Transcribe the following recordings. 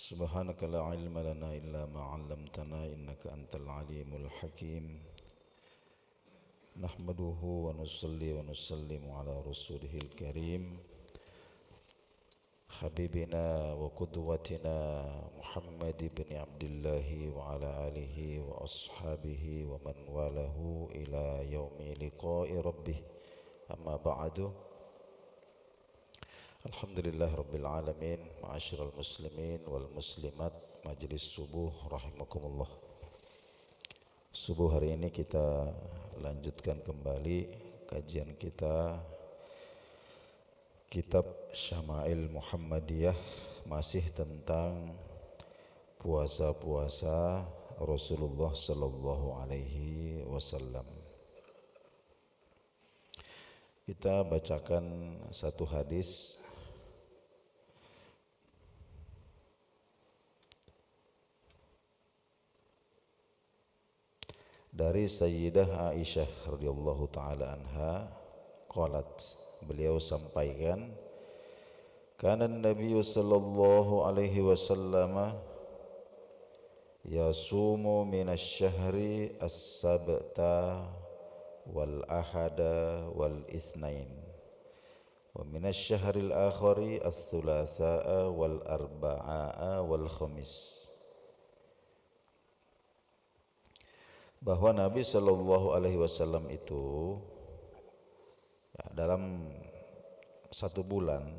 سبحانك لا علم لنا إلا ما علمتنا إنك أنت العليم الحكيم نحمده ونصلي ونسلم على رسوله الكريم حبيبنا وقدوتنا محمد بن عبد الله وعلى آله وأصحابه ومن والاه إلى يوم لقاء ربه أما بعد. Alhamdulillah Rabbil Alamin. Ma'asyiral muslimin wal muslimat, Majelis subuh rahimakumullah. Subuh hari ini kita lanjutkan kembali kajian kita Kitab Syama'il Muhammadiyah, masih tentang puasa-puasa Rasulullah sallallahu alaihi wasallam. Kita bacakan satu hadis dari Sayyidah Aisyah radhiyallahu taala anha. Qalat, beliau sampaikan, kana Nabi sallallahu alaihi wasallam yasumu minasy-syahri as-sabta wal ahada wal itsnain wa minasy-syahril akhari ats-tsulatsaa wal arba'a wal khamis. Bahwa Nabi Shallallahu Alaihi Wasallam itu dalam satu bulan,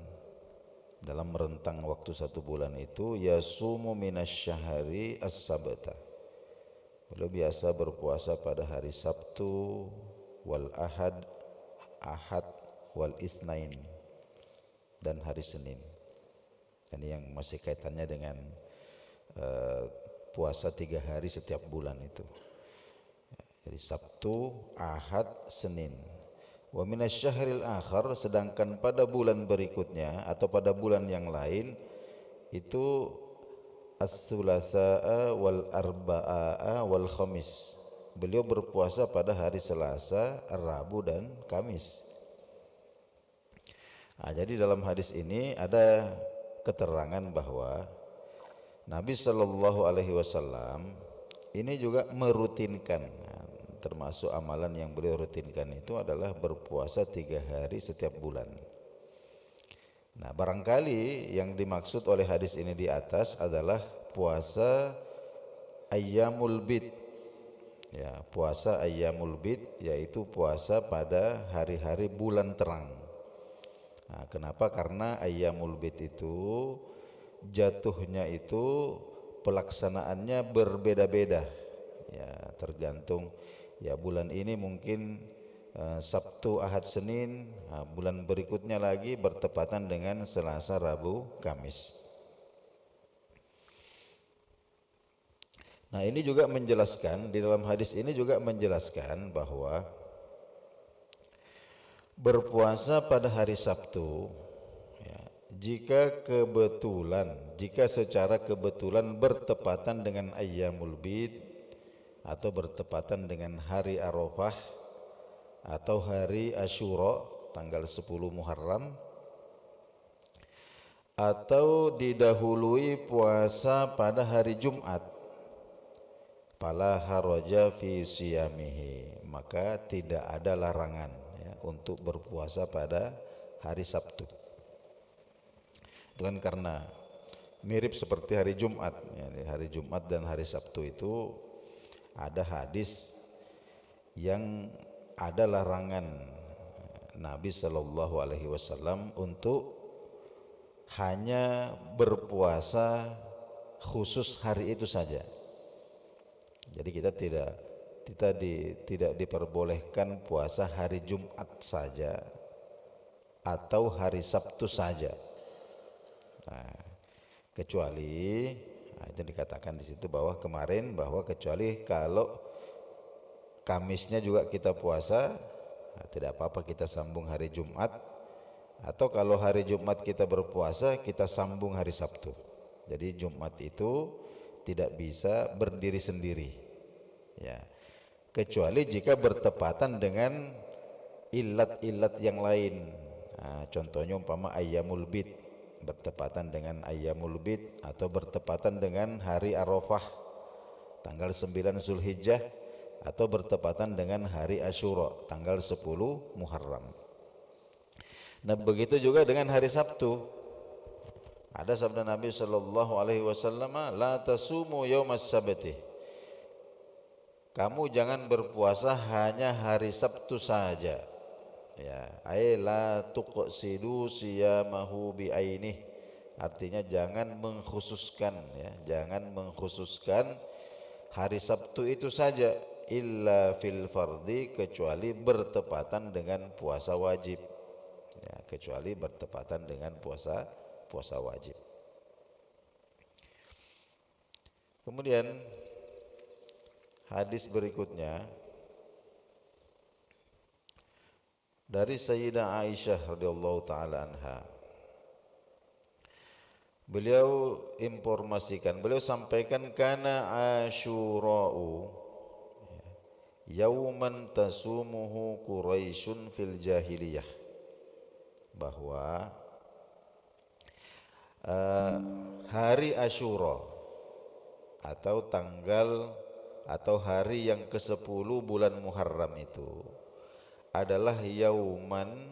dalam rentang waktu satu bulan itu, yasumu minasyahari as-sabta. Beliau biasa berpuasa pada hari Sabtu, wal ahad wal itsnain, dan hari Senin. Ini yang masih kaitannya dengan puasa 3 hari setiap bulan itu. Jadi Sabtu, Ahad, Senin. Wa minasyahril akhar, sedangkan pada bulan berikutnya atau pada bulan yang lain itu ats-tsulatsaa wal arba'a wal khamis. Beliau berpuasa pada hari Selasa, Rabu dan Kamis. Jadi dalam hadis ini ada keterangan bahwa Nabi sallallahu alaihi wasallam ini juga merutinkan, termasuk amalan yang beliau rutinkan itu adalah berpuasa 3 hari setiap bulan. Nah, barangkali yang dimaksud oleh hadis ini di atas adalah puasa ayyamul bid. Ya, puasa ayyamul bid, yaitu puasa pada hari-hari bulan terang. Nah, kenapa? Karena ayyamul bid itu jatuhnya itu pelaksanaannya berbeda-beda. Ya, tergantung. Ya, bulan ini mungkin Sabtu, Ahad, Senin. Bulan berikutnya lagi bertepatan dengan Selasa, Rabu, Kamis. Nah, ini juga menjelaskan, di dalam hadis ini juga menjelaskan bahwa berpuasa pada hari Sabtu, ya, jika secara kebetulan bertepatan dengan ayyamul bid atau bertepatan dengan hari Arafah atau hari Asyura tanggal 10 Muharram, atau didahului puasa pada hari Jumat, fala haraja fi siyamihi, maka tidak ada larangan, ya, untuk berpuasa pada hari Sabtu. Itu kan karena mirip seperti hari Jumat, ya, hari Jumat dan hari Sabtu itu ada hadis yang ada larangan Nabi Shallallahu Alaihi Wasallam untuk hanya berpuasa khusus hari itu saja. Jadi kita tidak diperbolehkan puasa hari Jumat saja atau hari Sabtu saja. Nah, kecuali itu dikatakan di situ bahwa kemarin bahwa kecuali kalau Kamisnya juga kita puasa, tidak apa-apa kita sambung hari Jumat, atau kalau hari Jumat kita berpuasa kita sambung hari Sabtu. Jadi Jumat itu tidak bisa berdiri sendiri, ya, kecuali jika bertepatan dengan ilat-ilat yang lain. Contohnya umpama ayyamul bid, bertepatan dengan Ayyamul Bid atau bertepatan dengan hari Arafah tanggal 9 Zulhijjah atau bertepatan dengan hari Asyura tanggal 10 Muharram. Nah, begitu juga dengan hari Sabtu. Ada sabda Nabi sallallahu alaihi wasallam, "La tasumu yaumas sabti." Kamu jangan berpuasa hanya hari Sabtu saja. Ya, ay la tuqsidu siyamahu bi ainih. Artinya jangan mengkhususkan, ya, jangan mengkhususkan hari Sabtu itu saja, illa fil fardi, kecuali bertepatan dengan puasa wajib. Ya, kecuali bertepatan dengan puasa wajib. Kemudian hadis berikutnya dari Sayyidah Aisyah radhiyallahu taala anha. Beliau informasikan, beliau sampaikan, kana Asyura'u yauman tasumuhu Quraisyun fil jahiliyah, bahwa hari Asyura atau tanggal atau hari yang ke-10 bulan Muharram itu adalah yauman,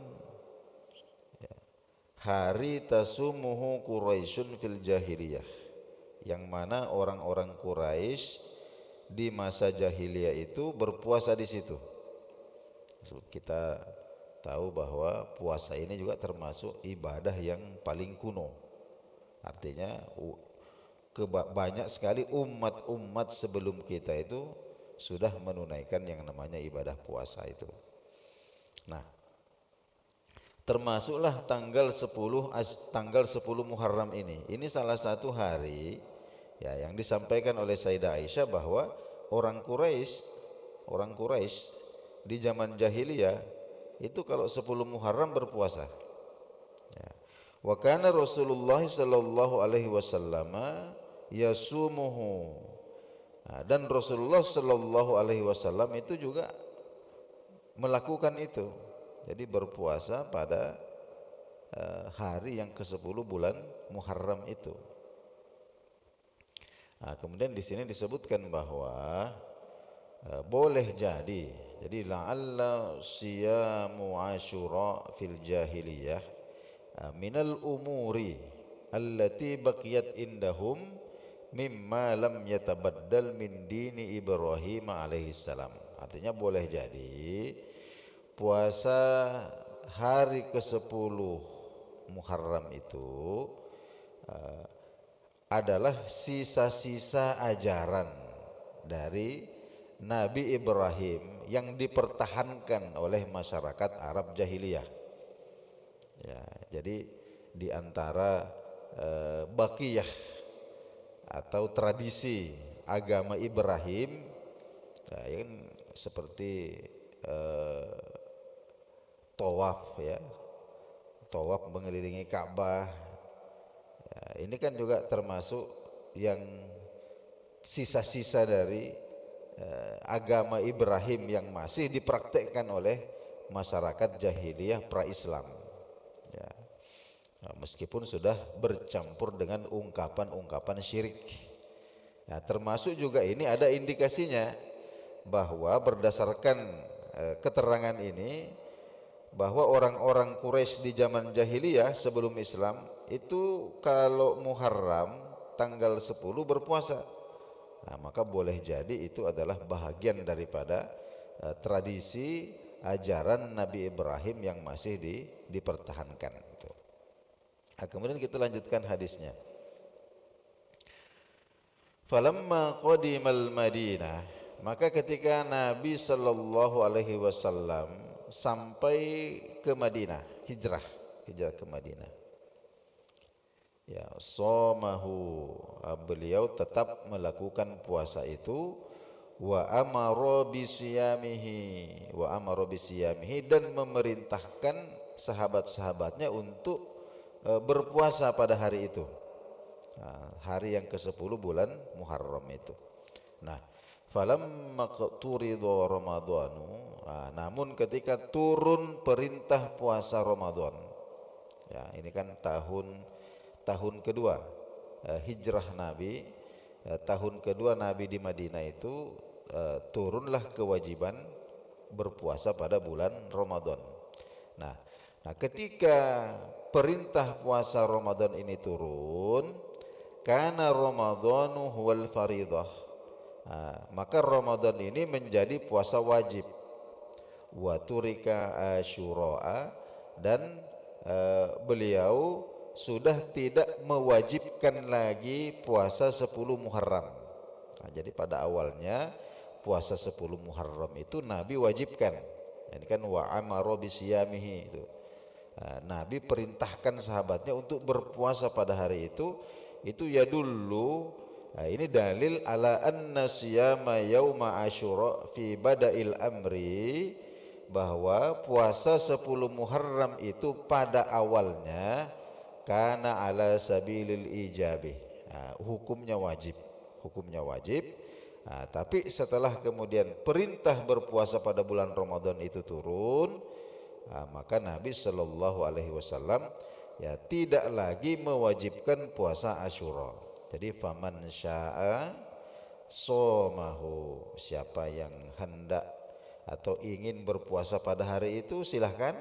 hari tasumuhu Quraisyun fil jahiliyah, yang mana orang-orang Quraisy di masa jahiliyah itu berpuasa di situ. Kita tahu bahwa puasa ini juga termasuk ibadah yang paling kuno. Artinya banyak sekali umat-umat sebelum kita itu sudah menunaikan yang namanya ibadah puasa itu. Nah, termasuklah tanggal 10 Muharram ini. Ini salah satu hari, ya, yang disampaikan oleh Sayyidah Aisyah bahwa orang Quraisy di zaman jahiliyah itu kalau 10 Muharram berpuasa. Ya. Wa kana Rasulullah sallallahu alaihi wasallam yasumuhu. Dan Rasulullah sallallahu alaihi wasallam itu juga melakukan itu. Jadi berpuasa pada hari yang ke-10 bulan Muharram itu. Nah, kemudian di sini disebutkan bahwa boleh jadi la'alla siyamu Asyura fil jahiliyah minal umuri allati baqiyat indahum mimma lam yatabaddal min dini Ibrahim alaihi salam. Artinya boleh jadi puasa hari ke-10 Muharram itu adalah sisa-sisa ajaran dari Nabi Ibrahim yang dipertahankan oleh masyarakat Arab jahiliyah. Ya, jadi di antara baqiyah atau tradisi agama Ibrahim, ya, yang seperti tawaf, ya, tawaf mengelilingi Ka'bah, ya, ini kan juga termasuk yang sisa-sisa dari agama Ibrahim yang masih dipraktekkan oleh masyarakat jahiliyah pra-Islam, ya. Nah, meskipun sudah bercampur dengan ungkapan-ungkapan syirik, ya, termasuk juga ini ada indikasinya bahwa berdasarkan keterangan ini bahwa orang-orang Quraisy di zaman jahiliyah sebelum Islam itu kalau Muharram tanggal 10 berpuasa. Nah, maka boleh jadi itu adalah bahagian daripada tradisi ajaran Nabi Ibrahim yang masih dipertahankan. Nah, kemudian kita lanjutkan hadisnya. Falamma qadimal Madinah, maka ketika Nabi sallallahu alaihi wasallam sampai ke Madinah, hijrah ke Madinah. Ya, somahu, beliau tetap melakukan puasa itu, wa amara bisiyamihi dan memerintahkan sahabat-sahabatnya untuk berpuasa pada hari itu. Nah, hari yang ke-10 bulan Muharram itu. Nah, falamma qturida Ramadhanu, namun ketika turun perintah puasa Ramadan, ya, ini kan tahun tahun kedua hijrah Nabi, tahun kedua Nabi di Madinah itu turunlah kewajiban berpuasa pada bulan Ramadan. Nah, ketika perintah puasa Ramadan ini turun, karena Ramadhanu huwal faridah, maka Ramadan ini menjadi puasa wajib. Wa turika asyura, dan beliau sudah tidak mewajibkan lagi puasa 10 Muharram. Jadi pada awalnya puasa 10 Muharram itu Nabi wajibkan. Ini kan wa amara bisiyamihi itu. Nabi perintahkan sahabatnya untuk berpuasa pada hari itu ya dulu. Ini dalil ala anna siyama yauma asyura fi bada'il amri, bahwa puasa 10 Muharram itu pada awalnya kana ala sabilil ijabi, hukumnya wajib. Tapi setelah kemudian perintah berpuasa pada bulan Ramadan itu turun, maka Nabi Shallallahu Alaihi Wasallam ya tidak lagi mewajibkan puasa Asyura. Jadi faman syaa somahu, siapa yang hendak atau ingin berpuasa pada hari itu silahkan.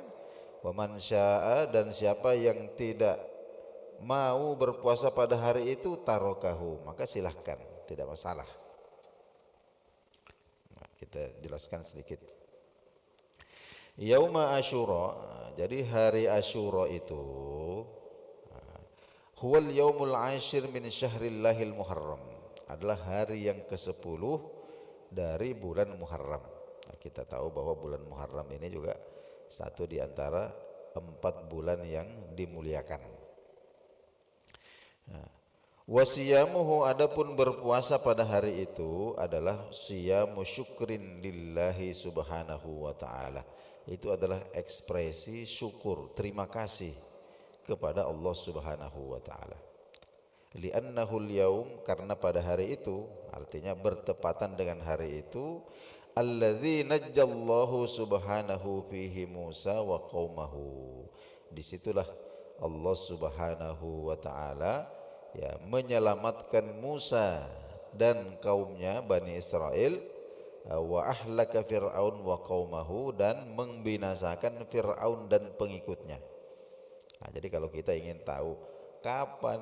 Waman syaa, dan siapa yang tidak mau berpuasa pada hari itu tarokahu, maka silahkan, tidak masalah. Kita jelaskan sedikit. Yauma Asyura, jadi hari Asyura itu huwal yaumul ashir min syahrillahil Muharram, adalah hari yang ke-10 dari bulan Muharram. Kita tahu bahwa bulan Muharram ini juga satu di antara 4 bulan yang dimuliakan. Wasiyamuhu, adapun berpuasa pada hari itu adalah siyamu syukrin lillahi subhanahu wa ta'ala. Itu adalah ekspresi syukur, terima kasih kepada Allah subhanahu wa ta'ala. Li'annahul yaum, karena pada hari itu, artinya bertepatan dengan hari itu, alladzi najjallahu subhanahu fihi Musa wa qaumahu. Disitulah Allah subhanahu wa ta'ala ya menyelamatkan Musa dan kaumnya Bani Israel, wa ahlaka Fir'aun wa qaumahu, dan membinasakan Fir'aun dan pengikutnya. Jadi kalau kita ingin tahu kapan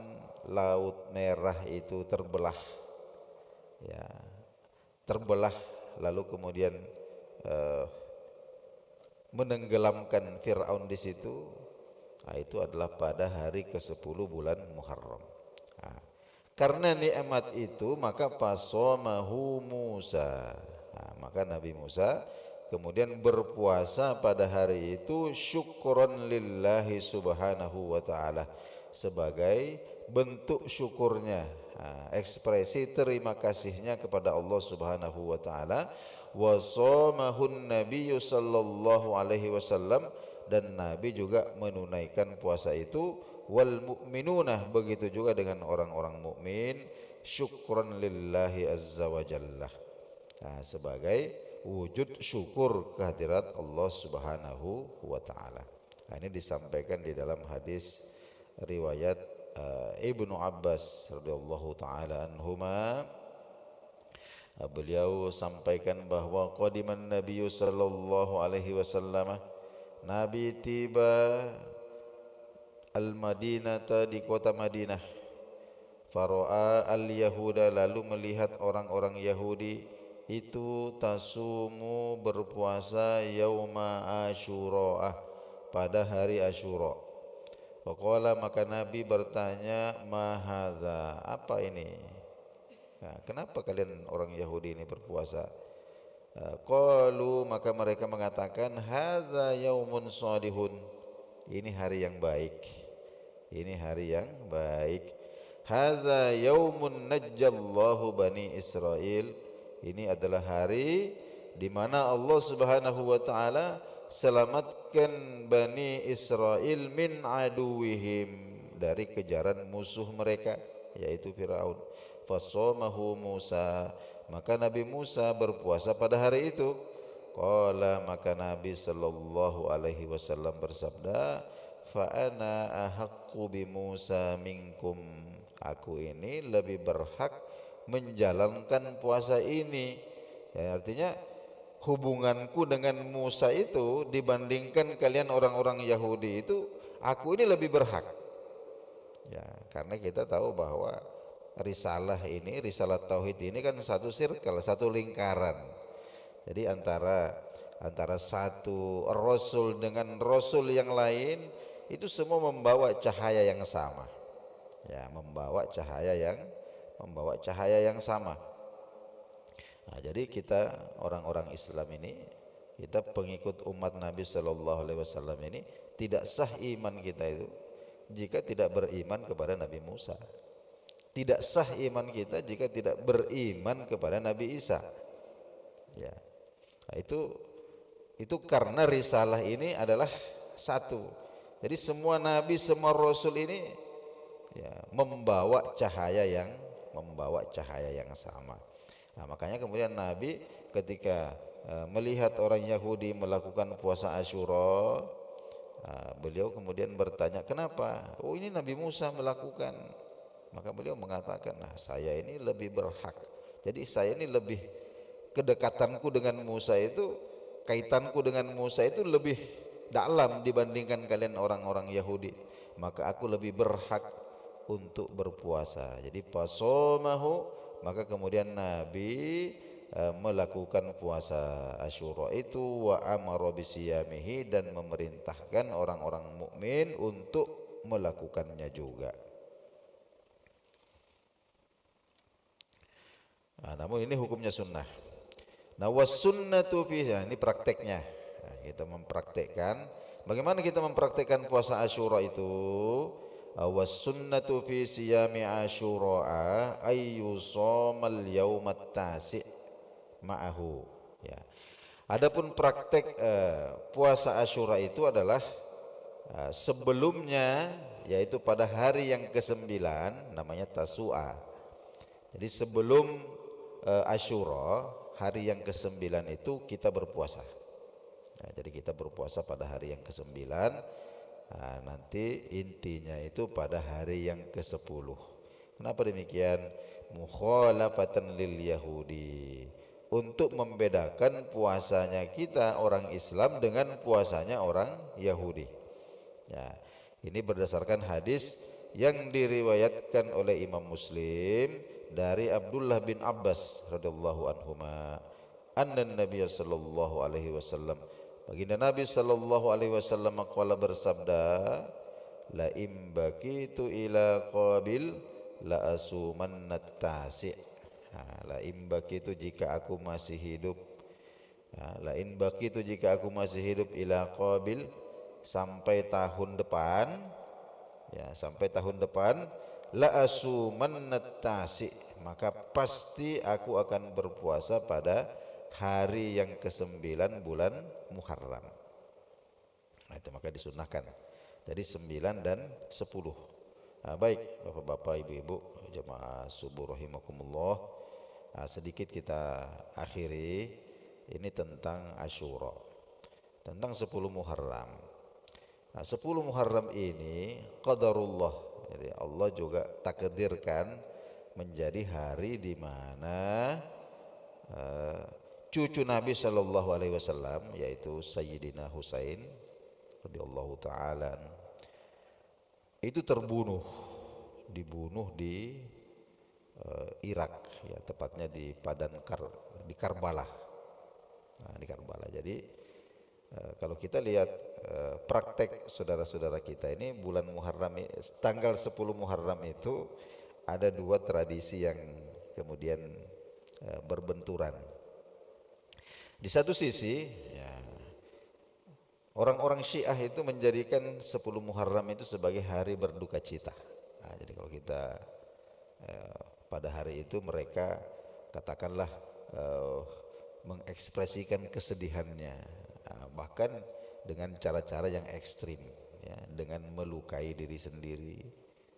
Laut Merah itu terbelah, ya terbelah lalu kemudian menenggelamkan Fir'aun di situ, itu adalah pada hari ke-10 bulan Muharram. Karena nikmat itu maka fasomahu Musa, maka Nabi Musa kemudian berpuasa pada hari itu syukron lillahi subhanahu wa ta'ala, sebagai bentuk syukurnya, ekspresi terima kasihnya kepada Allah subhanahu wa ta'ala. Wa somahun nabiyyu sallallahu alaihi wasallam, dan Nabi juga menunaikan puasa itu. Wal mu'minuna, begitu juga dengan orang-orang mukmin, syukran lillahi azza wa jalla, sebagai wujud syukur kehadirat Allah subhanahu wa ta'ala. Ini disampaikan di dalam hadis riwayat Ibnu Abbas radhiyallahu ta'ala anhuma. Beliau sampaikan bahwa qadiman nabiyyu sallallahu alaihi wasallam, Nabi tiba al-Madinata, di kota Madinah. Fara'a al-Yahuda, lalu melihat orang-orang Yahudi itu tasumu, berpuasa yauma Asyura, pada hari Asyura. Faqala, maka Nabi bertanya, ma hadza, apa ini? Kenapa kalian orang Yahudi ini berpuasa? Qalu, maka mereka mengatakan, hadza yaumun salihun, ini hari yang baik. Ini hari yang baik. Hadza yaumun najjallahu bani Israil, ini adalah hari di mana Allah subhanahu wa ta'ala selamatkan Bani Israel min aduwihim, dari kejaran musuh mereka, yaitu Fir'aun. Fasomahu Musa, maka Nabi Musa berpuasa pada hari itu. Qala, maka Nabi sallallahu alaihi wasallam bersabda, fa ana ahaqqu bi Musa minkum, aku ini lebih berhak menjalankan puasa ini. Ya, artinya hubunganku dengan Musa itu dibandingkan kalian orang-orang Yahudi itu, aku ini lebih berhak. Ya, karena kita tahu bahwa risalah ini, risalah tauhid ini kan satu circle, satu lingkaran. Jadi antara satu rasul dengan rasul yang lain itu semua membawa cahaya yang sama. Ya, membawa cahaya yang sama. Nah, jadi kita orang-orang Islam ini, kita pengikut umat Nabi Shallallahu Alaihi Wasallam ini tidak sah iman kita itu jika tidak beriman kepada Nabi Musa. Tidak sah iman kita jika tidak beriman kepada Nabi Isa. Ya, nah, itu karena risalah ini adalah satu. Jadi semua nabi, semua rasul ini ya, membawa cahaya yang sama. Nah, makanya kemudian Nabi ketika melihat orang Yahudi melakukan puasa Asyura, beliau kemudian bertanya, kenapa? Oh, ini Nabi Musa melakukan. Maka beliau mengatakan, nah, saya ini lebih berhak. Jadi saya ini lebih, kedekatanku dengan Musa itu, kaitanku dengan Musa itu lebih dalam dibandingkan kalian orang-orang Yahudi. Maka aku lebih berhak untuk berpuasa. Jadi pasomahu, maka kemudian Nabi melakukan puasa Asyura itu, wa amara bisiyamihi, dan memerintahkan orang-orang mukmin untuk melakukannya juga. Nah, namun ini hukumnya sunnah. Nah, was sunnatu fi, ini prakteknya. Nah, kita mempraktekkan. Bagaimana kita mempraktekkan puasa Asyura itu? Was sunnatu fi siyami Asyura ayyusamal yaumat tasi' ma'ahu. Ya. Adapun praktek puasa Asyura itu adalah sebelumnya, yaitu pada hari yang ke-9, namanya Tasu'a. Jadi sebelum Asyura, hari yang ke-9 itu kita berpuasa. Nah, jadi kita berpuasa pada hari yang ke-9. Nah, nanti intinya itu pada hari yang ke-10. Kenapa demikian? Mukhalafatan lil Yahudi, untuk membedakan puasanya kita orang Islam dengan puasanya orang Yahudi. Ya, ini berdasarkan hadis yang diriwayatkan oleh Imam Muslim dari Abdullah bin Abbas radhiyallahu anhuma, anna Nabi sallallahu alaihi wasallam, baginda Nabi sallallahu alaihi wasallam qala, bersabda, la im baqitu ila qabil la asumanna tasi'. La im baqitu, jika aku masih hidup, la in baqitu, jika aku masih hidup, ila qabil, sampai tahun depan, ya, sampai tahun depan, la asumanna tasi', maka pasti aku akan berpuasa pada hari yang ke-9 bulan Muharram. Nah, itu maka disunahkan. Jadi 9 dan 10. Nah, baik Bapak-bapak, Ibu-ibu, jemaah subuh rahimakumullah. Nah, sedikit kita akhiri ini tentang Asyura, tentang 10 Muharram. Nah, 10 Muharram ini qadarullah, jadi Allah juga takdirkan menjadi hari di mana cucu Nabi Shallallahu Alaihi Wasallam, yaitu Sayyidina Husain radhiyallahu taala, itu dibunuh di Irak, ya, tepatnya di di Karbala. Nah, di Karbala. Jadi kalau kita lihat praktek saudara-saudara kita ini, bulan Muharram, tanggal 10 Muharram itu ada dua tradisi yang kemudian berbenturan. Di satu sisi, ya, orang-orang Syiah itu menjadikan 10 Muharram itu sebagai hari berduka cita. Nah, jadi kalau kita pada hari itu mereka katakanlah mengekspresikan kesedihannya, bahkan dengan cara-cara yang ekstrim, ya, dengan melukai diri sendiri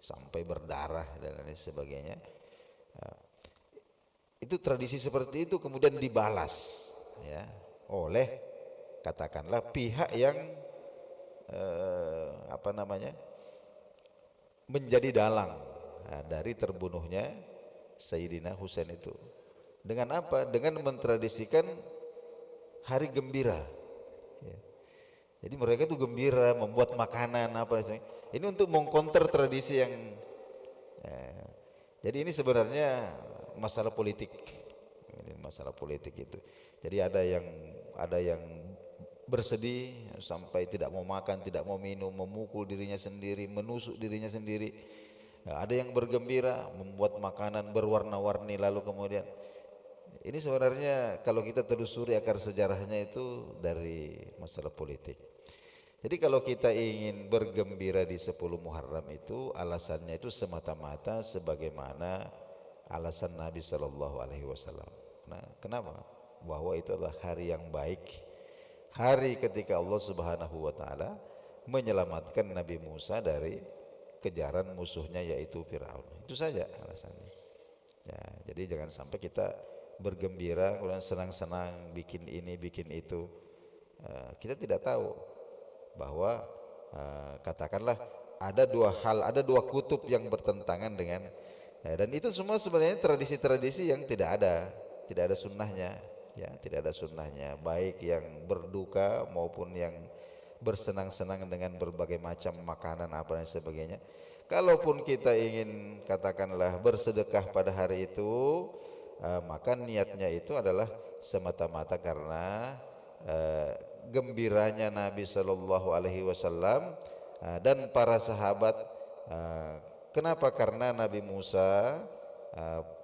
sampai berdarah dan lain sebagainya. Itu tradisi seperti itu kemudian dibalas, ya, oleh katakanlah pihak yang apa namanya, menjadi dalang dari terbunuhnya Sayyidina Husain itu. Dengan apa? Dengan mentradisikan hari gembira. Ya. Jadi mereka itu gembira, membuat makanan apa. Ini untuk mengkonter tradisi yang. Jadi ini sebenarnya masalah politik. Ini masalah politik itu. Jadi ada yang bersedih sampai tidak mau makan, tidak mau minum, memukul dirinya sendiri, menusuk dirinya sendiri. Ada yang bergembira, membuat makanan berwarna-warni, lalu kemudian ini sebenarnya kalau kita telusuri akar sejarahnya itu dari masalah politik. Jadi kalau kita ingin bergembira di 10 Muharram itu alasannya itu semata-mata sebagaimana alasan Nabi Shallallahu Alaihi Wasallam. Nah, kenapa? Bahwa itu adalah hari yang baik, hari ketika Allah Subhanahu Wa Taala menyelamatkan Nabi Musa dari kejaran musuhnya yaitu Firaun. Itu saja alasannya. Ya, jadi jangan sampai kita bergembira kemudian senang-senang bikin ini bikin itu. Kita tidak tahu bahwa katakanlah ada dua kutub yang bertentangan dengan dan itu semua sebenarnya tradisi-tradisi yang tidak ada sunnahnya, ya, tidak ada sunnahnya, baik yang berduka maupun yang bersenang-senang dengan berbagai macam makanan apa dan sebagainya. Kalaupun kita ingin katakanlah bersedekah pada hari itu, maka niatnya itu adalah semata-mata karena gembiranya Nabi Shallallahu Alaihi Wasallam dan para sahabat. Kenapa? Karena Nabi Musa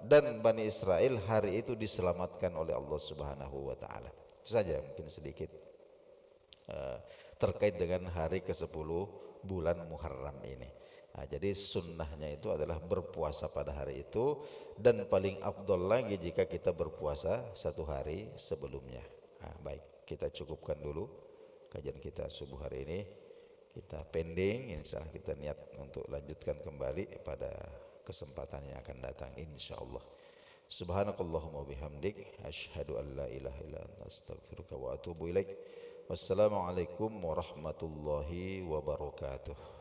dan Bani Israel hari itu diselamatkan oleh Allah Subhanahu Wa Taala. Itu saja mungkin sedikit terkait dengan hari ke-10 bulan Muharram ini. Jadi sunnahnya itu adalah berpuasa pada hari itu, dan paling afdol lagi jika kita berpuasa satu hari sebelumnya. Baik, kita cukupkan dulu kajian kita subuh hari ini. Kita pending, insya Allah kita niat untuk lanjutkan kembali pada kesempatan yang akan datang insya Allah. Subhanakallahumma bihamdik, asyhadu an la ilaha illa anta astaghfiruka wa atubu ilaik. Wassalamualaikum warahmatullahi wabarakatuh.